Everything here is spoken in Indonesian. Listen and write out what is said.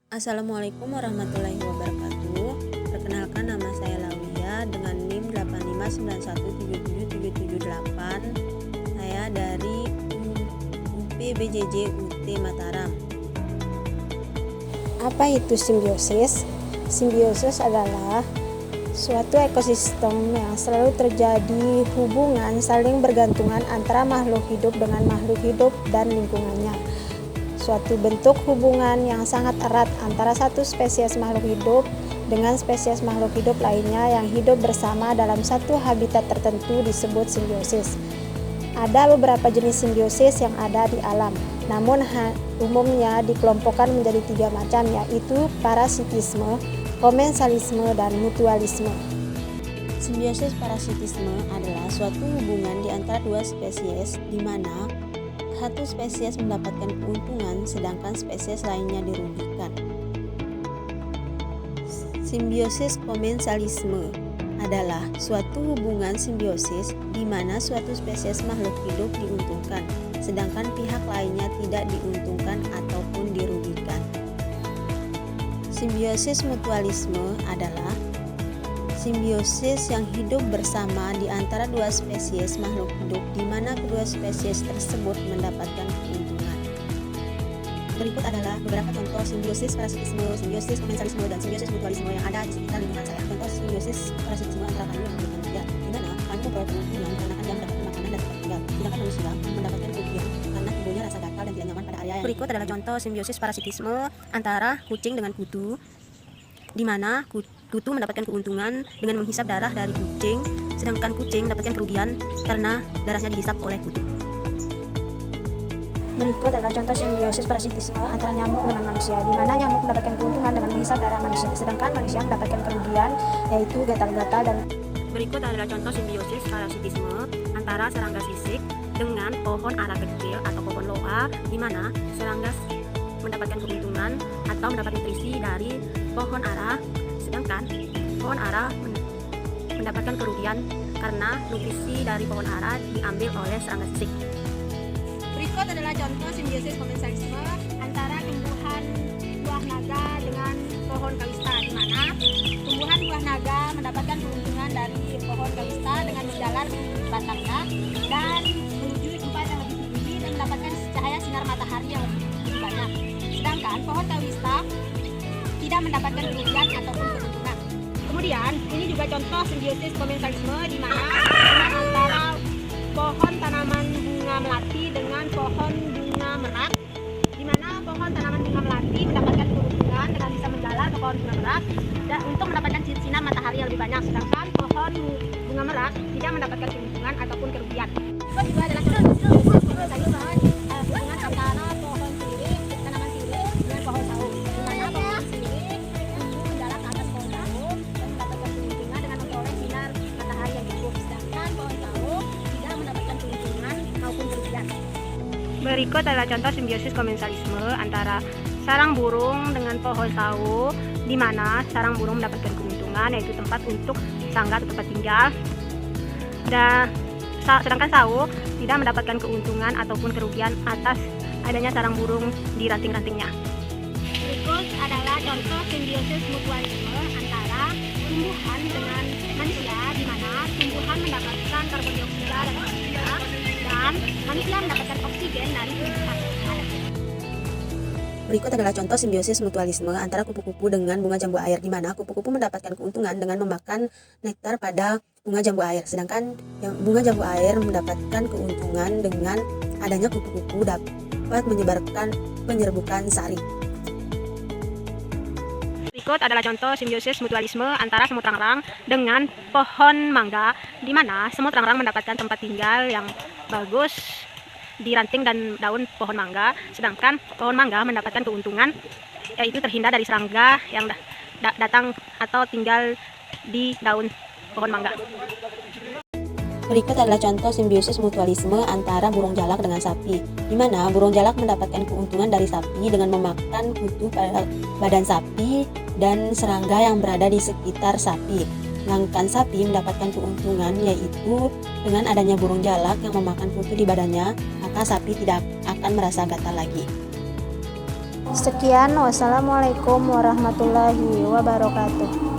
Assalamualaikum warahmatullahi wabarakatuh. Perkenalkan, nama saya Lawia dengan NIM 8591777778. Saya dari UPBJJ UT Mataram. Apa itu simbiosis? Simbiosis adalah suatu ekosistem yang selalu terjadi hubungan saling bergantungan antara makhluk hidup dengan makhluk hidup dan lingkungannya. Suatu bentuk hubungan yang sangat erat antara satu spesies makhluk hidup dengan spesies makhluk hidup lainnya yang hidup bersama dalam satu habitat tertentu disebut simbiosis. Ada beberapa jenis simbiosis yang ada di alam, namun umumnya dikelompokkan menjadi 3 macam, yaitu parasitisme, komensalisme, dan mutualisme. Simbiosis parasitisme adalah suatu hubungan di antara dua spesies di mana satu spesies mendapatkan keuntungan sedangkan spesies lainnya dirugikan. Simbiosis komensalisme adalah suatu hubungan simbiosis di mana suatu spesies makhluk hidup diuntungkan sedangkan pihak lainnya tidak diuntungkan ataupun dirugikan. Simbiosis mutualisme adalah simbiosis yang hidup bersama di antara dua spesies makhluk hidup di mana kedua spesies tersebut mendapatkan keuntungan. Berikut adalah beberapa contoh simbiosis parasitisme, simbiosis komensalisme, dan simbiosis mutualisme yang ada di sekitar lingkungan saya. Contoh simbiosis parasitisme antara kayu dan manusia, di mana kayu memperoleh keuntungan karena dia mendapatkan makanan dan tempat tinggal, sedangkan manusia mendapatkan kerugian karena timbulnya rasa gatal dan tidak nyaman pada area yang. Berikut adalah contoh simbiosis parasitisme antara kucing dengan kutu, di mana kutu mendapatkan keuntungan dengan menghisap darah dari kucing, sedangkan kucing mendapatkan kerugian karena darahnya dihisap oleh kutu. Berikut adalah contoh simbiosis parasitisme antara nyamuk dengan manusia, di mana nyamuk mendapatkan keuntungan dengan menghisap darah manusia, sedangkan manusia mendapatkan kerugian yaitu gatal-gatal dan. Berikut adalah contoh simbiosis parasitisme antara serangga sisik dengan pohon ara kecil atau pohon loa, di mana serangga mendapatkan keuntungan atau mendapat nutrisi dari pohon ara, sedangkan pohon ara mendapatkan kerugian karena nutrisi dari pohon ara diambil oleh serangga sisik. Berikut adalah contoh simbiosis komensalisme antara tumbuhan buah naga dengan pohon kawista, di mana tumbuhan buah naga mendapatkan keuntungan dari pohon kawista dengan menjalar di batangnya dan menuju tempat yang lebih tinggi dan mendapatkan cahaya sinar matahari yang lebih banyak. Sedangkan pohon kawista tidak mendapatkan kerugian ataupun keuntungan. Kemudian ini juga contoh simbiosis komensalisme di mana antara pohon tanaman bunga melati dengan pohon bunga merak, di mana pohon tanaman bunga melati mendapatkan keuntungan dengan bisa menjalar ke pohon bunga merak dan untuk mendapatkan sinar matahari yang lebih banyak, sedangkan pohon bunga merak tidak mendapatkan keuntungan ataupun kerugian. Itu juga adalah hubungan antara pohon sirih, tanaman sirih dengan pohon sawo, di mana pohon sirih tumbuh menjalar ke atas pohon sawo dan mendapatkan keuntungan dengan memperoleh sinar matahari yang cukup, sedangkan pohon sawo tidak mendapatkan keuntungan maupun kerugian. Berikut adalah contoh simbiosis komensalisme antara sarang burung dengan pohon sawo, di mana sarang burung mendapatkan keuntungan yaitu tempat untuk sanggah atau tempat tinggal, dan sedangkan sawo tidak mendapatkan keuntungan ataupun kerugian atas adanya sarang burung di ranting-rantingnya. Berikut adalah contoh simbiosis mutualisme antara tumbuhan dengan manusia, di mana tumbuhan mendapatkan karbon dioksida dari manusia dan manusia mendapatkan oksigen dari tumbuhan. Berikut adalah contoh simbiosis mutualisme antara kupu-kupu dengan bunga jambu air, di mana kupu-kupu mendapatkan keuntungan dengan memakan nektar pada bunga jambu air, sedangkan bunga jambu air mendapatkan keuntungan dengan adanya kupu-kupu dapat menyerbukan sari. Berikut adalah contoh simbiosis mutualisme antara semut rangrang dengan pohon mangga, di mana semut rangrang mendapatkan tempat tinggal yang bagus di ranting dan daun pohon mangga, sedangkan pohon mangga mendapatkan keuntungan yaitu terhindar dari serangga yang datang atau tinggal di daun pohon mangga. Berikut adalah contoh simbiosis mutualisme antara burung jalak dengan sapi, di mana burung jalak mendapatkan keuntungan dari sapi dengan memakan kutu pada badan sapi dan serangga yang berada di sekitar sapi. Sedangkan sapi mendapatkan keuntungan yaitu dengan adanya burung jalak yang memakan kutu di badannya, maka sapi tidak akan merasa gatal lagi. Sekian, wassalamualaikum warahmatullahi wabarakatuh.